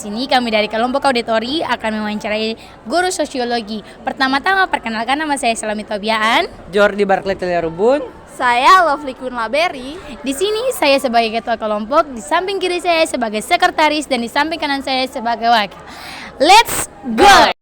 sini kami dari kelompok auditori akan mewawancarai guru sosiologi. Pertama-tama perkenalkan, nama saya Selami Tobiaan. Jordi Barclay Rubun. Saya Lovely Queen Laberi. Di sini saya sebagai ketua kelompok, di samping kiri saya sebagai sekretaris, dan di samping kanan saya sebagai wakil. Let's go!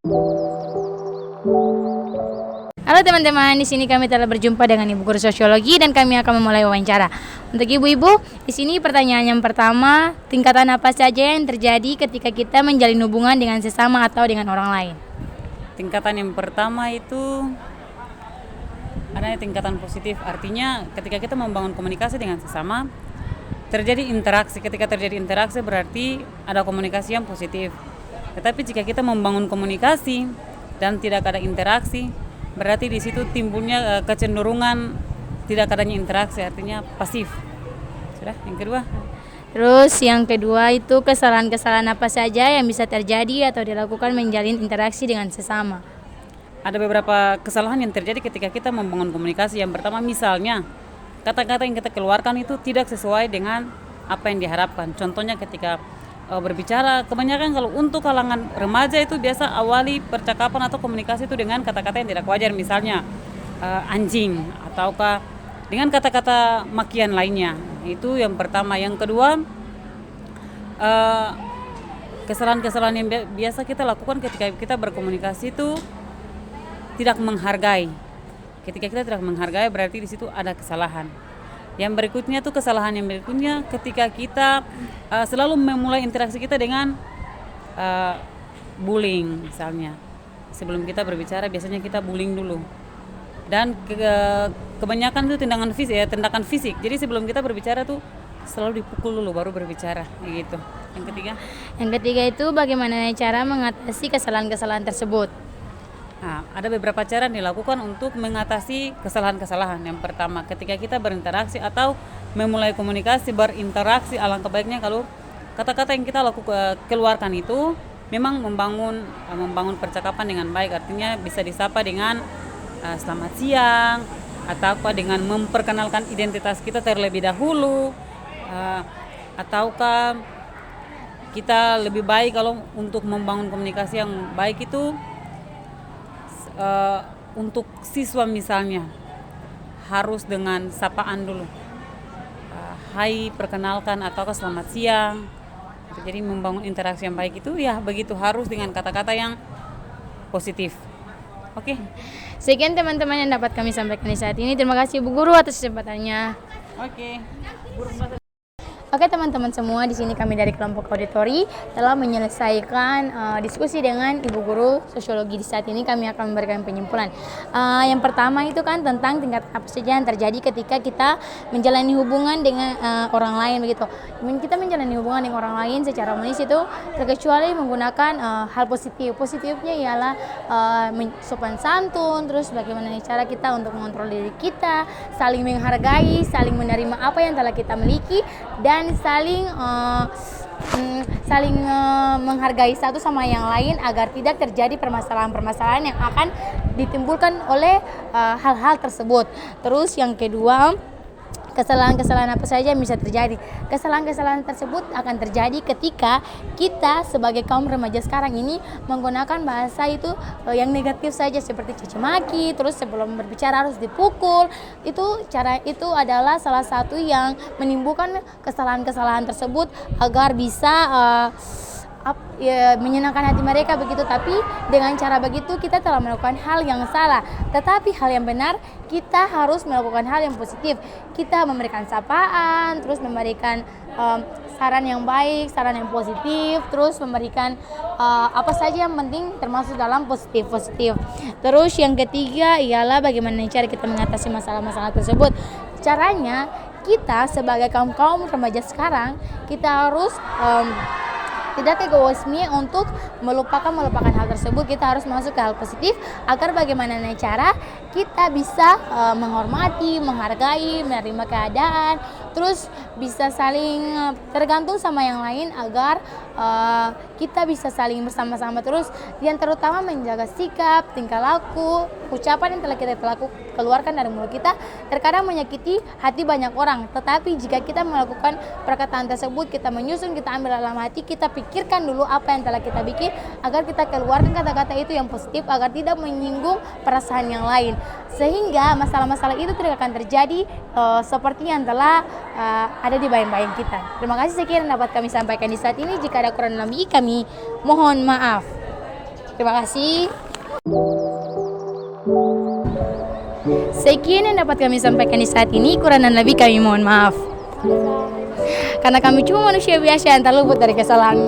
Halo teman-teman, di sini kami telah berjumpa dengan Ibu Guru Sosiologi dan kami akan memulai wawancara. Untuk ibu-ibu, di sini pertanyaan yang pertama, tingkatan apa saja yang terjadi ketika kita menjalin hubungan dengan sesama atau dengan orang lain? Tingkatan yang pertama itu ada tingkatan positif, artinya ketika kita membangun komunikasi dengan sesama, terjadi interaksi. Ketika terjadi interaksi berarti ada komunikasi yang positif. Tetapi jika kita membangun komunikasi dan tidak ada interaksi, berarti di situ timbulnya kecenderungan tidak adanya interaksi, artinya pasif. Sudah, yang kedua. Terus yang kedua itu kesalahan-kesalahan apa saja yang bisa terjadi atau dilakukan menjalin interaksi dengan sesama? Ada beberapa kesalahan yang terjadi ketika kita membangun komunikasi. Yang pertama, misalnya kata-kata yang kita keluarkan itu tidak sesuai dengan apa yang diharapkan. Contohnya ketika berbicara, kebanyakan kalau untuk kalangan remaja itu biasa awali percakapan atau komunikasi itu dengan kata-kata yang tidak wajar, misalnya anjing ataukah dengan kata-kata makian lainnya. Itu yang pertama. Yang kedua, kesalahan-kesalahan yang biasa kita lakukan ketika kita berkomunikasi itu tidak menghargai. Ketika kita tidak menghargai berarti di situ ada kesalahan. Yang berikutnya tuh kesalahan yang berikutnya ketika kita selalu memulai interaksi kita dengan bullying misalnya. Sebelum kita berbicara biasanya kita bullying dulu. Dan kebanyakan itu tindakan fisik. Jadi sebelum kita berbicara tuh selalu dipukul dulu baru berbicara gitu. Yang ketiga? Yang ketiga itu bagaimana cara mengatasi kesalahan-kesalahan tersebut? Nah, ada beberapa cara yang dilakukan untuk mengatasi kesalahan-kesalahan. Yang pertama, ketika kita berinteraksi atau memulai komunikasi, berinteraksi, alangkah baiknya kalau kata-kata yang kita keluarkan itu memang membangun percakapan dengan baik. Artinya bisa disapa dengan selamat siang, atau dengan memperkenalkan identitas kita terlebih dahulu, ataukah kita lebih baik kalau untuk membangun komunikasi yang baik itu untuk siswa misalnya harus dengan sapaan dulu, hai, perkenalkan, atau selamat siang. Jadi membangun interaksi yang baik itu ya begitu, harus dengan kata-kata yang positif. Oke. Sekian teman-teman yang dapat kami sampaikan di saat ini. Terima kasih Bu Guru atas kesempatannya. Oke. Oke teman-teman semua, di sini kami dari kelompok auditori telah menyelesaikan diskusi dengan Ibu Guru Sosiologi. Di saat ini kami akan memberikan penyimpulan. Yang pertama itu kan tentang tingkat apa saja yang terjadi ketika kita menjalani hubungan dengan orang lain begitu. Kita menjalani hubungan dengan orang lain secara manis itu terkecuali menggunakan hal positif. Positifnya ialah sopan santun, terus bagaimana cara kita untuk mengontrol diri kita, saling menghargai, saling menerima apa yang telah kita miliki, dan saling menghargai satu sama yang lain agar tidak terjadi permasalahan-permasalahan yang akan ditimbulkan oleh hal-hal tersebut. Terus yang kedua, kesalahan-kesalahan apa saja yang bisa terjadi. Kesalahan-kesalahan tersebut akan terjadi ketika kita sebagai kaum remaja sekarang ini menggunakan bahasa itu yang negatif saja, seperti caci maki, terus sebelum berbicara harus dipukul. Cara itu adalah salah satu yang menimbulkan kesalahan-kesalahan tersebut agar bisa menyenangkan hati mereka begitu. Tapi dengan cara begitu kita telah melakukan hal yang salah. Tetapi hal yang benar, kita harus melakukan hal yang positif. Kita memberikan sapaan, terus memberikan saran yang baik, saran yang positif, terus memberikan apa saja yang penting termasuk dalam positif. Terus yang ketiga ialah bagaimana cara kita mengatasi masalah-masalah tersebut. Caranya kita sebagai kaum remaja sekarang, kita harus tidak egoisme untuk melupakan hal tersebut. Kita harus masuk ke hal positif agar bagaimana cara kita bisa menghormati, menghargai, menerima keadaan, terus bisa saling tergantung sama yang lain agar kita bisa saling bersama-sama terus, yang terutama menjaga sikap, tingkah laku, ucapan yang telah kita keluarkan dari mulut kita terkadang menyakiti hati banyak orang. Tetapi jika kita melakukan perkataan tersebut, kita menyusun, kita ambil dalam hati, kita pikirkan dulu apa yang telah kita bikin agar kita keluarkan kata-kata itu yang positif agar tidak menyinggung perasaan yang lain, sehingga masalah-masalah itu tidak akan terjadi seperti yang telah ada di bayang-bayang kita. Terima kasih, sekian yang dapat kami sampaikan di saat ini. Jika ada kurang lebih kami mohon maaf. Terima kasih. Sekian yang dapat kami sampaikan di saat ini, kurang dan lebih kami mohon maaf. Karena kami cuma manusia biasa yang terluput dari kesalahan.